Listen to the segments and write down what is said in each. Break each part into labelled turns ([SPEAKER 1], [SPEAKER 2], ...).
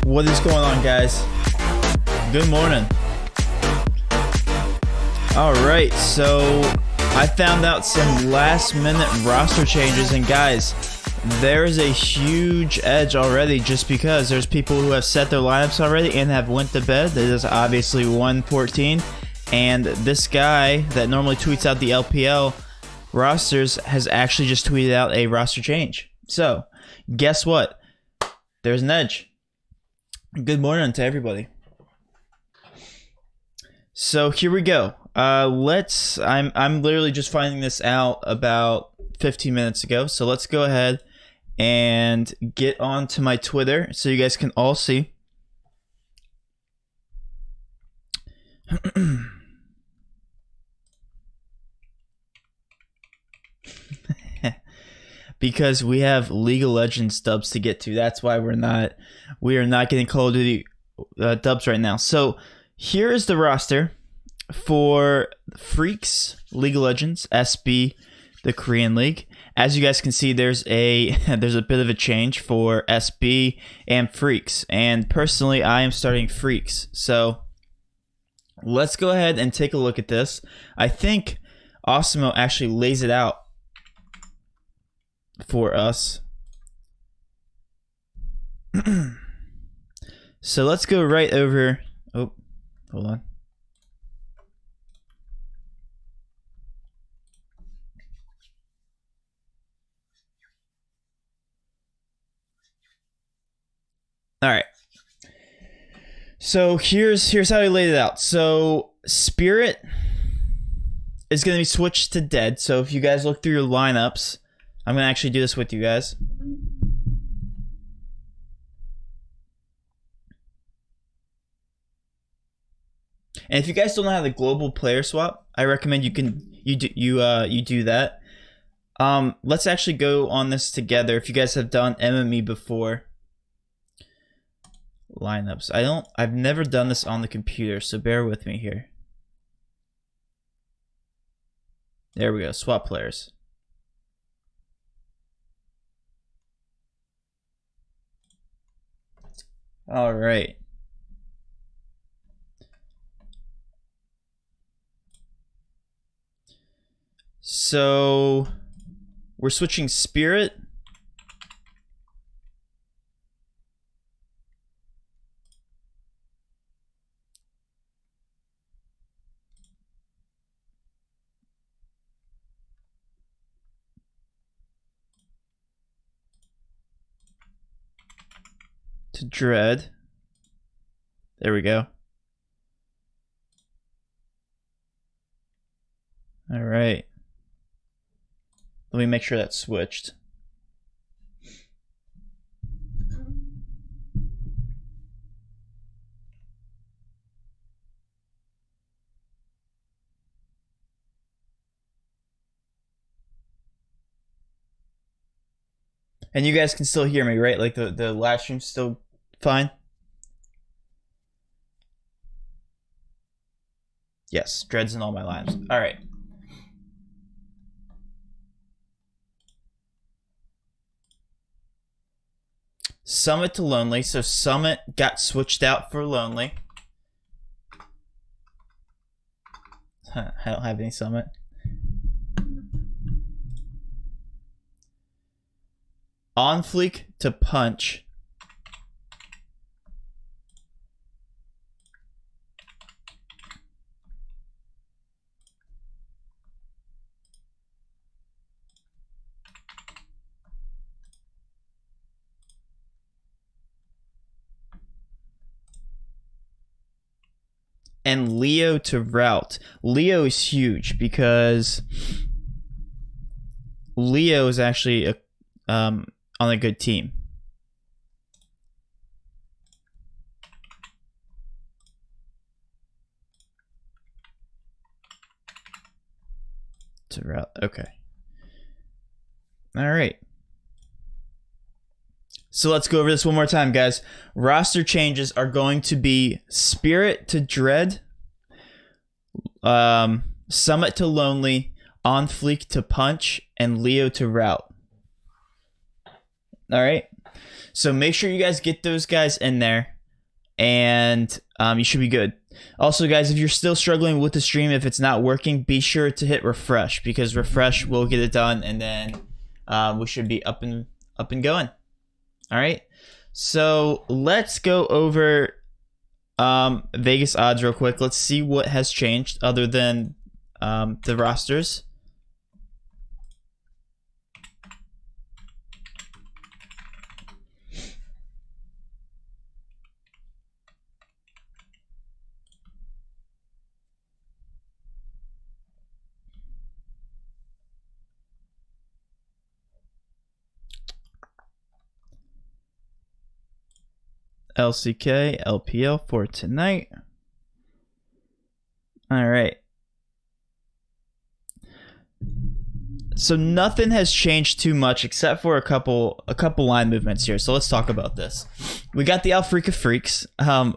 [SPEAKER 1] What is going on, guys? Good morning. Alright, so I found out some last minute roster changes, and guys, there's a huge edge already just because there's people who have set their lineups already and have went to bed. That is obviously 114, and this guy that normally tweets out the LPL rosters has actually just tweeted out a roster change. So guess what? There's an edge. Good morning to everybody. So here we go. I'm literally just finding this out about 15 minutes ago. So let's go ahead and get on to my Twitter so you guys can all see. Because we have League of Legends dubs to get to. That's why we are not getting Call of Duty dubs right now. So here is the roster for Freaks, League of Legends, SB, the Korean League. As you guys can see, there's a bit of a change for SB and Freaks. And personally, I am starting Freaks. So let's go ahead and take a look at this. I think Osmo actually lays it out for us. So let's go right over. Oh, hold on. All right. So here's how he laid it out. So Spirit is going to be switched to Dead. So if you guys look through your lineups, I'm going to actually do this with you guys. And if you guys don't know how the global player swap, I recommend you do that. Let's actually go on this together. If you guys have done MME before, lineups. I've never done this on the computer, so bear with me here. There we go. Swap players. All right. So we're switching Spirit. To Dread. There we go. All right. Let me make sure that's switched. And you guys can still hear me, right? Like the live stream's still fine? Yes, Dread's in all my lives. All right. Summit to Lonely. So Summit got switched out for Lonely. I don't have any Summit. On Fleek to Punch. And Leo to Route. Leo is huge because Leo is actually on a good team. To Route. Okay. All right. So let's go over this one more time, guys. Roster changes are going to be Spirit to Dread, Summit to Lonely, On Fleek to Punch, and Leo to Route. All right. So make sure you guys get those guys in there, and you should be good. Also, guys, if you're still struggling with the stream, if it's not working, be sure to hit refresh, because refresh will get it done, and then we should be up and going. All right, so let's go over Vegas odds real quick. Let's see what has changed other than the rosters. LCK, LPL for tonight. All right. So nothing has changed too much except for a couple line movements here. So let's talk about this. We got the Alfreaka Freaks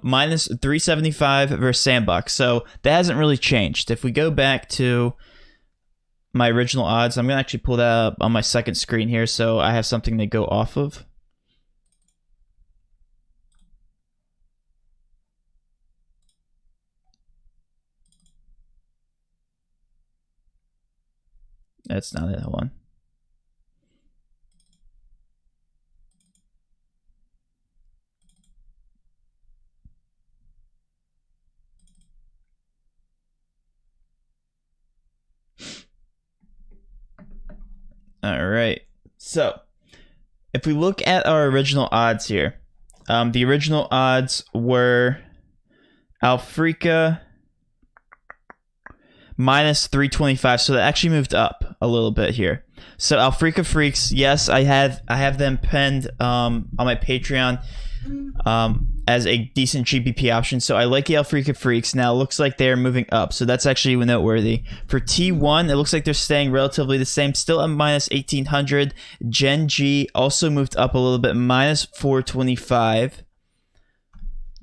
[SPEAKER 1] minus 375 versus Sandbox. So that hasn't really changed. If we go back to my original odds, I'm gonna actually pull that up on my second screen here, so I have something to go off of. That's not that one. All right. So if we look at our original odds here, the original odds were Alfreaka minus 325, so that actually moved up a little bit here. So Alfreaka Freaks, yes, I have them pinned on my Patreon as a decent GPP option. So I like the Alfreaka Freaks. Now it looks like they're moving up, so that's actually noteworthy. For T1, it looks like they're staying relatively the same, still at minus 1800. Gen G also moved up a little bit, minus 425.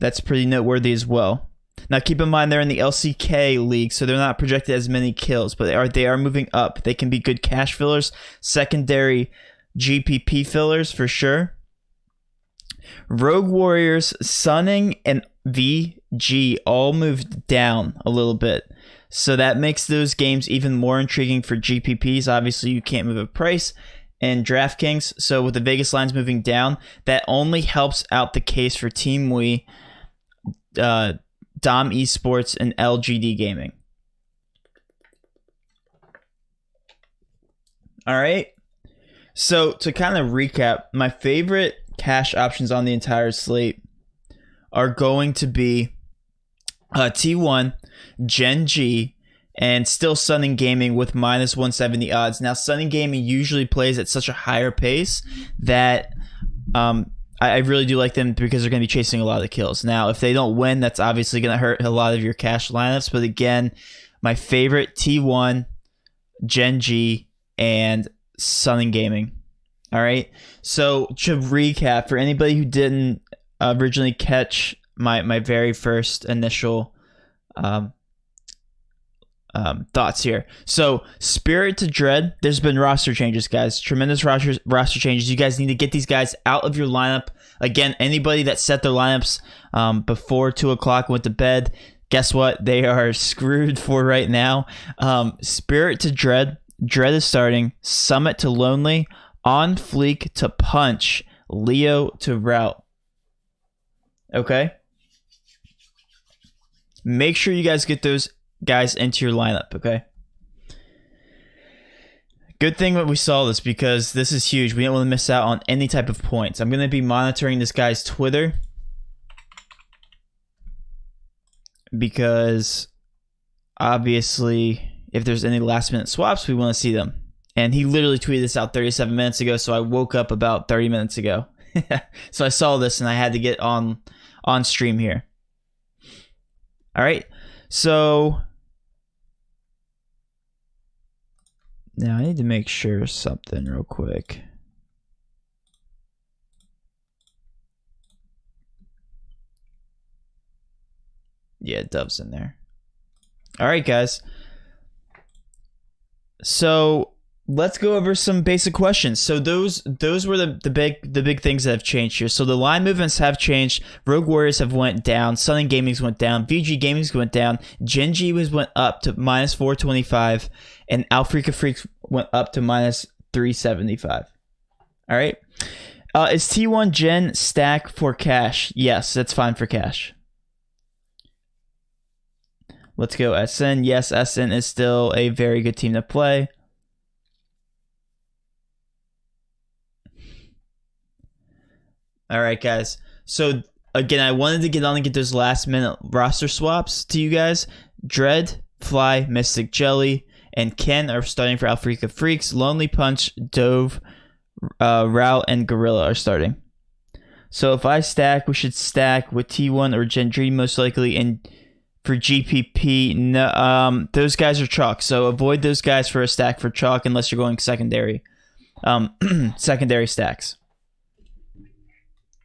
[SPEAKER 1] That's pretty noteworthy as well. Now, keep in mind they're in the LCK league, so they're not projected as many kills, but they are moving up. They can be good cash fillers, secondary GPP fillers for sure. Rogue Warriors, Sunning, and VG all moved down a little bit, so that makes those games even more intriguing for GPPs. Obviously, you can't move a price. And Draftkings, so with the Vegas lines moving down, that only helps out the case for Team Wii, Dom Esports, and LGD Gaming. All right. So to kind of recap, my favorite cash options on the entire slate are going to be T1, Gen G, and still Sunning Gaming with minus 170 odds. Now, Sunning Gaming usually plays at such a higher pace that I really do like them because they're going to be chasing a lot of the kills. Now, if they don't win, that's obviously going to hurt a lot of your cash lineups. But again, my favorite T1, Gen G, and Sunning Gaming. All right. So to recap, for anybody who didn't originally catch my very first initial thoughts here. So Spirit to Dread, there's been roster changes, guys. Tremendous roster changes. You guys need to get these guys out of your lineup. Again, anybody that set their lineups before 2 o'clock went to bed, guess what? They are screwed for right now. Spirit to Dread. Dread is starting. Summit to Lonely. On Fleek to Punch. Leo to Route. Okay? Make sure you guys get those guys into your lineup, okay? Good thing that we saw this because this is huge. We don't want to miss out on any type of points. I'm going to be monitoring this guy's Twitter because obviously if there's any last minute swaps, we want to see them. And he literally tweeted this out 37 minutes ago, so I woke up about 30 minutes ago. So I saw this and I had to get on stream here. All right. So now I need to make sure something real quick. Yeah, Dove's in there. All right, guys. So let's go over some basic questions. So those were the big things that have changed here. So the line movements have changed. Rogue Warriors have went down. Sunning Gaming's went down. VG Gaming's went down. Gen G went up to minus 425, and Alfreaka Freaks went up to minus 375. All right. Is T1 Gen stack for cash? Yes, that's fine for cash. Let's go SN. Yes, SN is still a very good team to play. All right, guys. So, again, I wanted to get on and get those last-minute roster swaps to you guys. Dread, Fly, Mystic Jelly, and Ken are starting for Alfreaka Freaks. Lonely Punch, Dove, Route, and Gorilla are starting. So, if I stack, we should stack with T1 or Gen G most likely, and For GPP, no, those guys are chalk. So avoid those guys for a stack for chalk unless you're going secondary. Secondary stacks.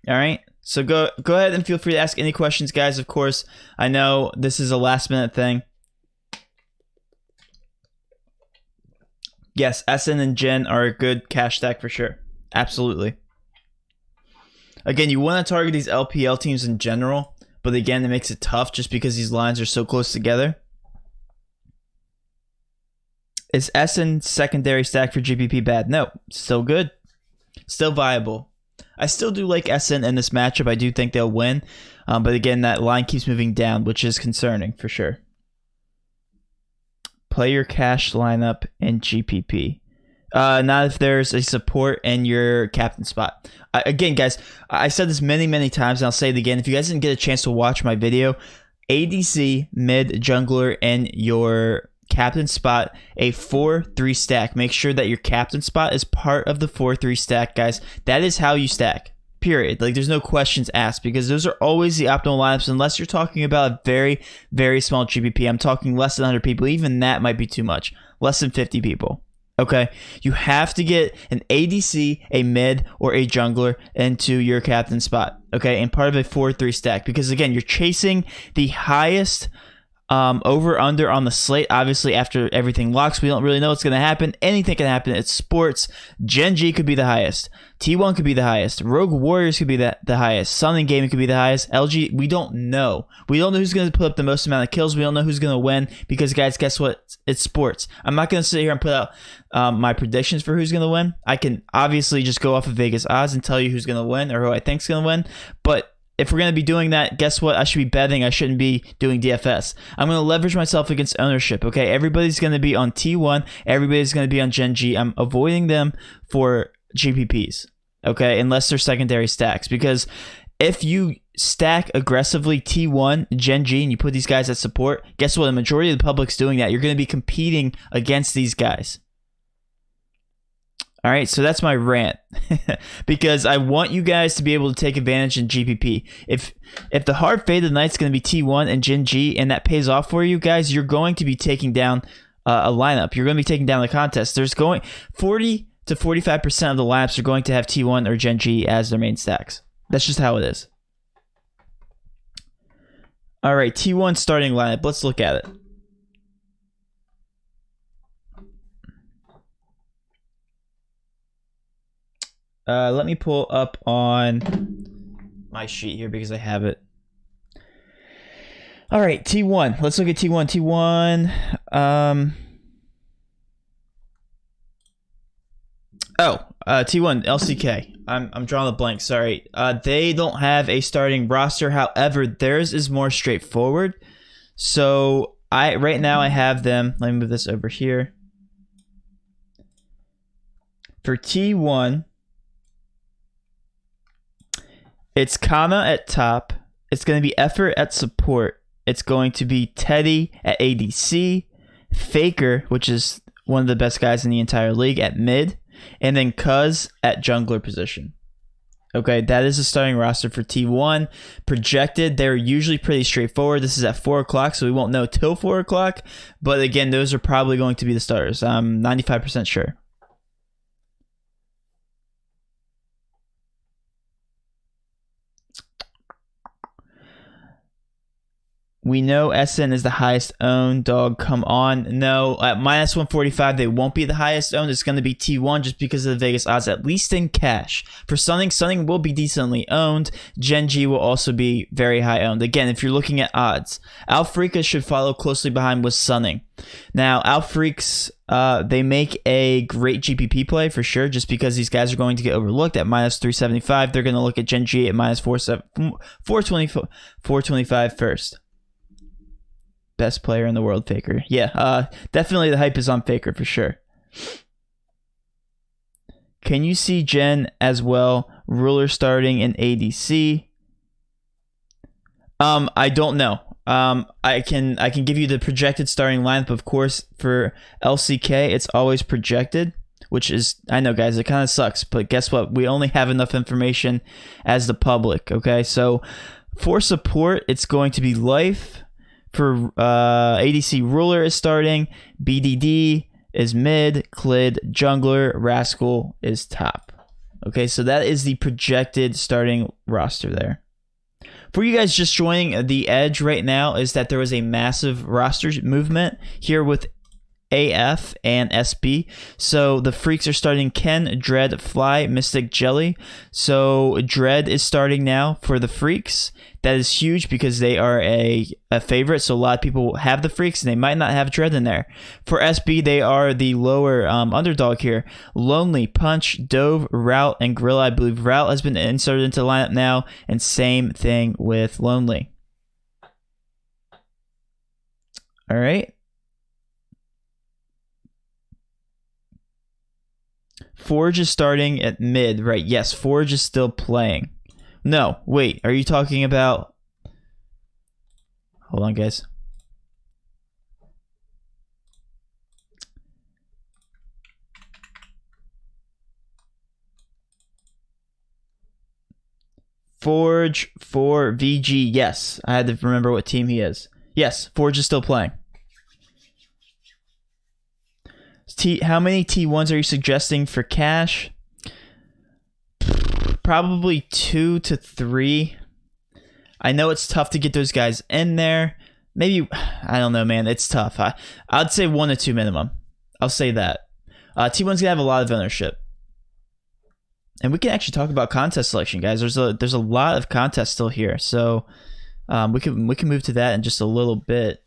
[SPEAKER 1] All right. So go ahead and feel free to ask any questions, guys. Of course, I know this is a last minute thing. Yes, SN and Gen are a good cash stack for sure. Absolutely. Again, you want to target these LPL teams in general, but again, it makes it tough just because these lines are so close together. Is SN secondary stack for GPP bad? No, still good. Still viable. I still do like SN in this matchup. I do think they'll win. But again, that line keeps moving down, which is concerning for sure. Play your cash lineup in GPP. Not if there's a support in your captain spot. Again, guys, I said this many times, and I'll say it again. If you guys didn't get a chance to watch my video, ADC, mid, jungler, and your captain spot, a 4-3 stack. Make sure that your captain spot is part of the 4-3 stack, guys. That is how you stack. Period. Like, there's no questions asked because those are always the optimal lineups unless you're talking about a very small GPP. I'm talking less than 100 people. Even that might be too much. Less than 50 people. Okay? You have to get an ADC, a mid, or a jungler into your captain spot. Okay? And part of a 4-3 stack because, again, you're chasing the highest over-under on the slate. Obviously, after everything locks, we don't really know what's going to happen. Anything can happen. It's sports. Gen G could be the highest. T1 could be the highest. Rogue Warriors could be the highest. Sun and Gaming could be the highest. LG, we don't know. We don't know who's going to put up the most amount of kills. We don't know who's going to win because, guys, guess what? It's sports. I'm not going to sit here and put out my predictions for who's going to win. I can obviously just go off of Vegas odds and tell you who's going to win or who I think's going to win, but if we're going to be doing that, guess what? I should be betting. I shouldn't be doing DFS. I'm going to leverage myself against ownership, okay? Everybody's going to be on T1. Everybody's going to be on Gen G. I'm avoiding them for GPPs, okay? Unless they're secondary stacks. Because if you stack aggressively T1, Gen G, and you put these guys at support, guess what? The majority of the public's doing that. You're going to be competing against these guys. All right, so that's my rant because I want you guys to be able to take advantage in GPP. If the hard fade of the night's going to be T1 and Gen G and that pays off for you guys, you're going to be taking down a lineup. You're going to be taking down the contest. There's going 40 to 45% of the lineups are going to have T1 or Gen G as their main stacks. That's just how it is. All right, T1 starting lineup. Let's look at it. Let me pull up on my sheet here because I have it. All right, T1. Let's look at T1. T1. T1 LCK. I'm drawing a blank. Sorry. They don't have a starting roster. However, theirs is more straightforward. So right now I have them. Let me move this over here. For T1. It's Kana at top. It's going to be Effort at support. It's going to be Teddy at ADC. Faker, which is one of the best guys in the entire league, at mid. And then Cuz at jungler position. Okay, that is the starting roster for T1. Projected, they're usually pretty straightforward. This is at 4 o'clock, so we won't know till 4 o'clock. But again, those are probably going to be the starters. I'm 95% sure. We know SN is the highest owned. Dog, come on. No, at minus 145, they won't be the highest owned. It's going to be T1 just because of the Vegas odds, at least in cash. For Sunning will be decently owned. Gen G will also be very high owned. Again, if you're looking at odds, Alfreaka should follow closely behind with Sunning. Now, Alfreaks, they make a great GPP play for sure, just because these guys are going to get overlooked at minus 375. They're going to look at Gen G at minus 425 first. Best player in the world, Faker. Yeah, definitely the hype is on Faker for sure. Can you see Gen as well? Ruler starting in ADC. I don't know. I can give you the projected starting lineup. Of course, for LCK, it's always projected, which is, I know, guys, it kind of sucks, but guess what? We only have enough information as the public. Okay, so for support, it's going to be Life. For ADC, Ruler is starting. BDD is mid. Clid, jungler. Rascal is top. Okay, so that is the projected starting roster there. For you guys just joining, the edge right now is that there was a massive roster movement here with AF and SB. So the Freaks are starting Ken, Dread, Fly, Mystic, Jelly. So Dread is starting now for the Freaks. That is huge because they are a favorite. So a lot of people have the Freaks and they might not have Dread in there. For SB, they are the lower underdog here. Lonely, Punch, Dove, Route, and Gorilla. I believe Route has been inserted into the lineup now. And same thing with Lonely. All right. Forge is starting at mid, right? Yes, Forge is still playing. No, wait, are you talking about... Hold on, guys. Forge for VG, yes. I had to remember what team he is. Yes, Forge is still playing. How many T1s are you suggesting for cash? Probably 2 to 3. I know it's tough to get those guys in there. Maybe, I don't know, man. It's tough. I'd say 1 to 2 minimum. I'll say that. T1's going to have a lot of ownership. And we can actually talk about contest selection, guys. There's a lot of contests still here. So we can move to that in just a little bit.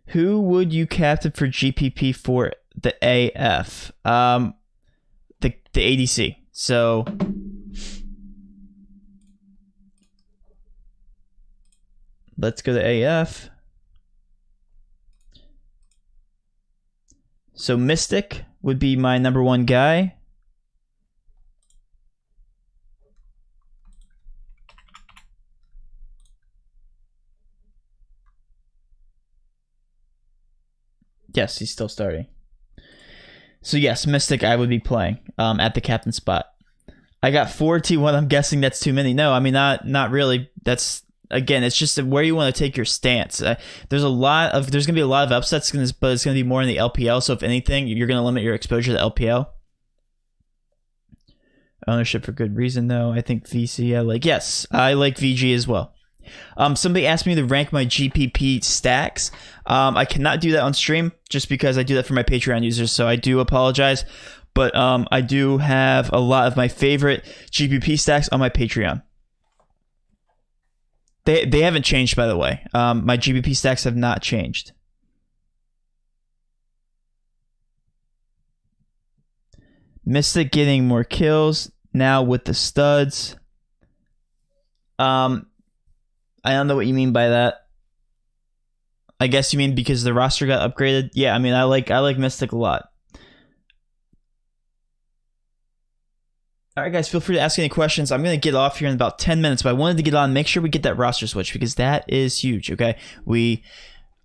[SPEAKER 1] Who would you captain for GPP for the AF? The ADC. So let's go to AF. So Mystic would be my #1 guy. Yes, he's still starting. So yes, Mystic I would be playing at the captain spot. I got 4 T1. I'm guessing that's too many. No, I mean not really. That's, again, it's just where you want to take your stance. There's going to be a lot of upsets, but it's going to be more in the LPL. So if anything, you're going to limit your exposure to LPL. Ownership for good reason, though. I think VC yes, I like VG as well. Somebody asked me to rank my GPP stacks. I cannot do that on stream just because I do that for my Patreon users, so I do apologize. But I do have a lot of my favorite GPP stacks on my Patreon. They haven't changed, by the way. My GPP stacks have not changed. Mystic getting more kills now with the studs. I don't know what you mean by that. I guess you mean because the roster got upgraded. Yeah, I mean I like Mystic a lot. Alright guys, feel free to ask any questions. I'm going to get off here in about 10 minutes, but I wanted to get on, make sure we get that roster switch because that is huge, okay?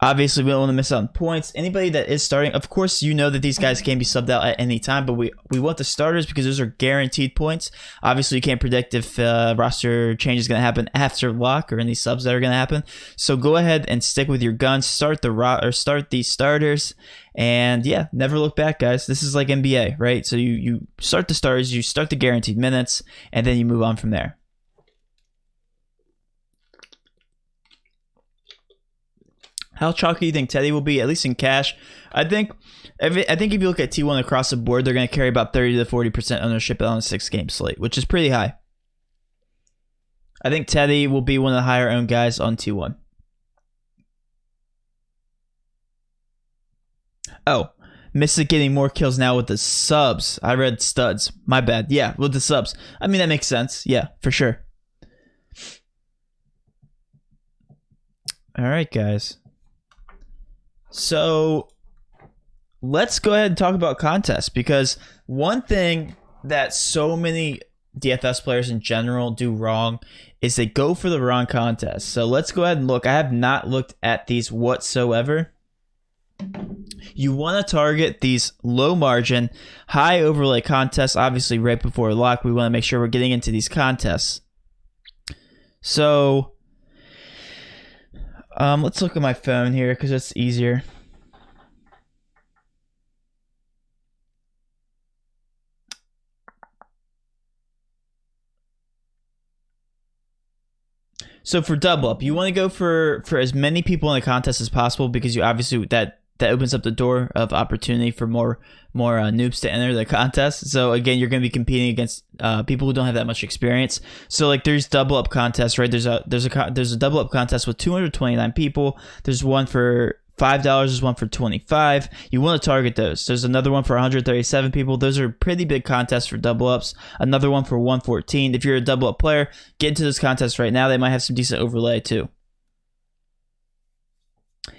[SPEAKER 1] Obviously, we don't want to miss out on points. Anybody that is starting, of course, you know that these guys can be subbed out at any time, but we want the starters because those are guaranteed points. Obviously, you can't predict if roster change is going to happen after lock or any subs that are going to happen. So go ahead and stick with your guns. Start the starters, and yeah, never look back, guys. This is like NBA, right? So you start the starters, you start the guaranteed minutes, and then you move on from there. How chalky do you think Teddy will be, at least in cash? I think if you look at T1 across the board, they're going to carry about 30 to 40% ownership on a 6-game slate, which is pretty high. I think Teddy will be one of the higher owned guys on T1. Oh, Mystic getting more kills now with the subs. I read studs. My bad. Yeah, with the subs. I mean, that makes sense. Yeah, for sure. All right, guys. So let's go ahead and talk about contests, because one thing that so many DFS players in general do wrong is they go for the wrong contest. So let's go ahead and look. I have not looked at these whatsoever. You want to target these low margin, high overlay contests. Obviously, right before lock, we want to make sure we're getting into these contests. So let's look at my phone here because it's easier. So for double up, you want to go for as many people in the contest as possible, because you obviously that opens up the door of opportunity for more noobs to enter the contest. So again, you're going to be competing against people who don't have that much experience. So like there's double up contests, right? There's a double up contest with 229 people. There's one for $5. There's one for $25. You want to target those. There's another one for 137 people. Those are pretty big contests for double ups. Another one for 114. If you're a double up player, get into this contest right now. They might have some decent overlay too.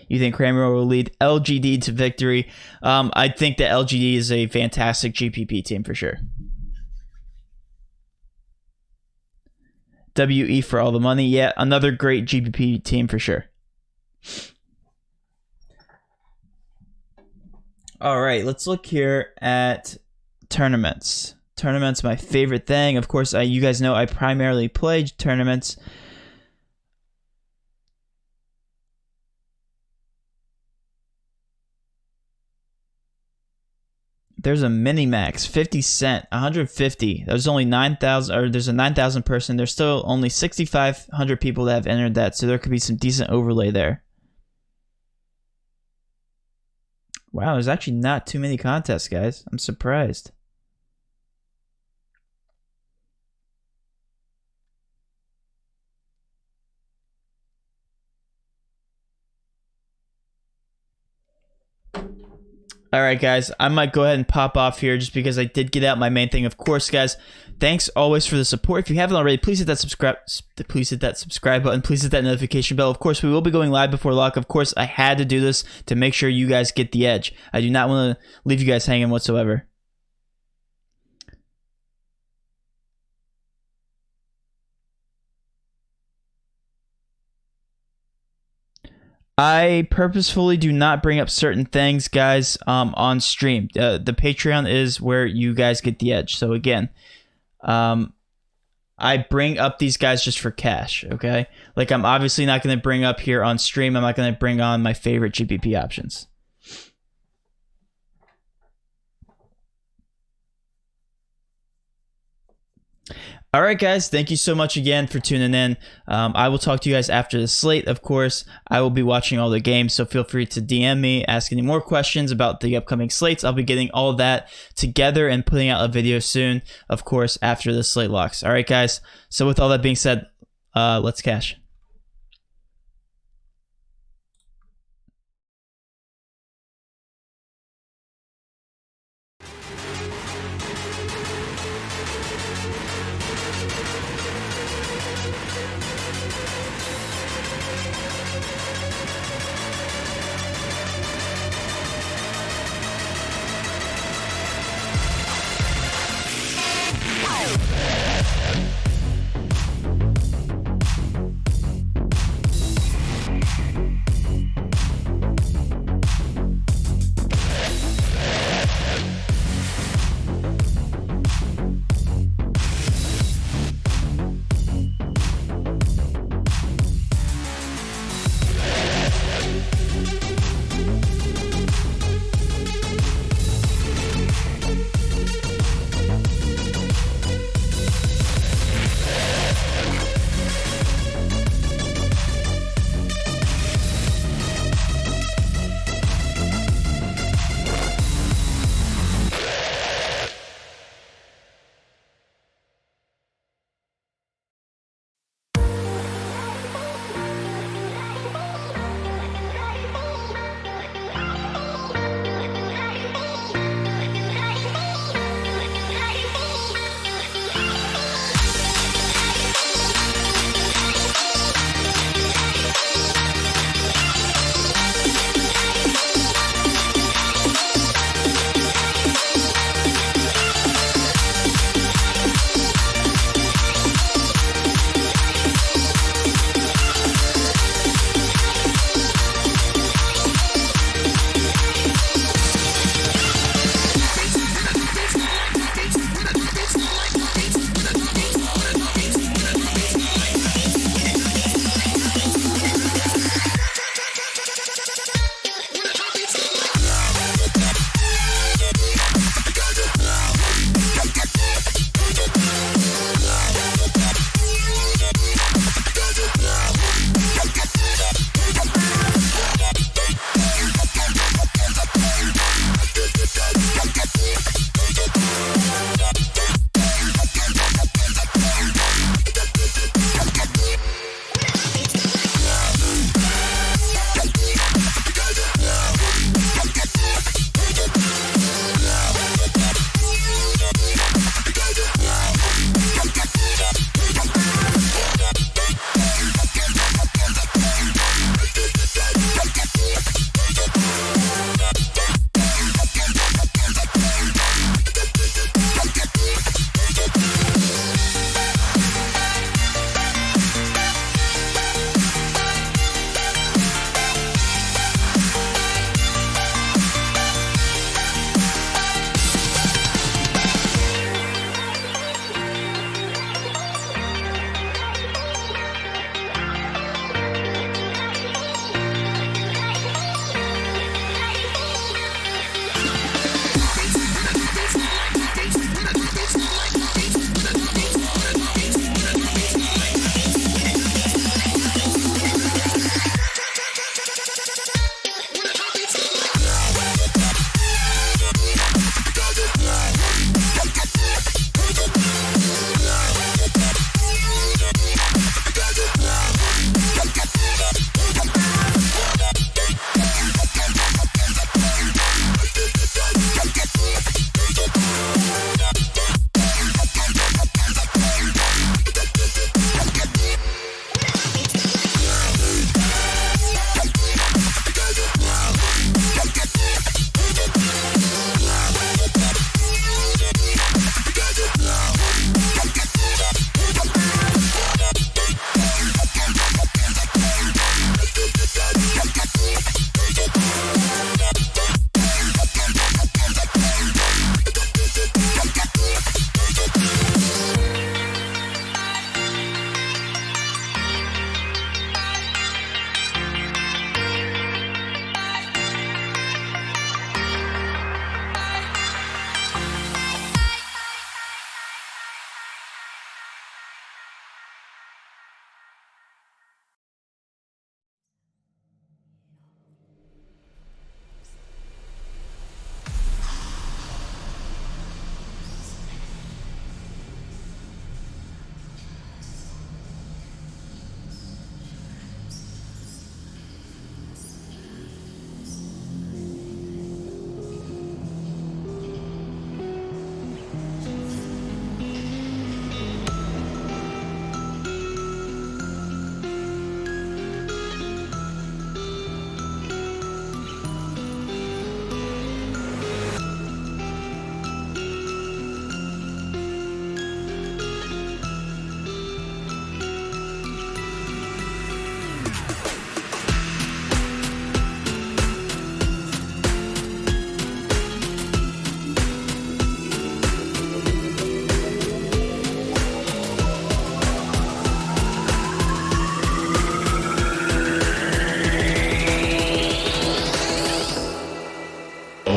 [SPEAKER 1] You think Kramer will lead LGD to victory? I think that LGD is a fantastic GPP team for sure. WE for all the money. Yeah, another great GPP team for sure. All right, let's look here at tournaments. Tournaments, my favorite thing. Of course, you guys know I primarily play tournaments. There's a mini max, 50 cent, 150. There's only 9,000, or there's a 9,000 person. There's still only 6,500 people that have entered that, so there could be some decent overlay there. Wow, there's actually not too many contests, guys. I'm surprised. All right, guys, I might go ahead and pop off here just because I did get out my main thing. Of course, guys, thanks always for the support. If you haven't already, please hit that subscribe button. Please hit that notification bell. Of course, we will be going live before lock. Of course, I had to do this to make sure you guys get the edge. I do not want to leave you guys hanging whatsoever. I purposefully do not bring up certain things, guys, on stream. The Patreon is where you guys get the edge. So again, I bring up these guys just for cash, okay? Like I'm obviously not going to bring up here on stream. I'm not going to bring on my favorite GPP options. All right, guys, thank you so much again for tuning in. I will talk to you guys after the slate. Of course, I will be watching all the games, so feel free to DM me, ask any more questions about the upcoming slates. I'll be getting all that together and putting out a video soon, of course, after the slate locks. All right, guys, so with all that being said, let's cash.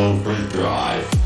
[SPEAKER 2] overdrive.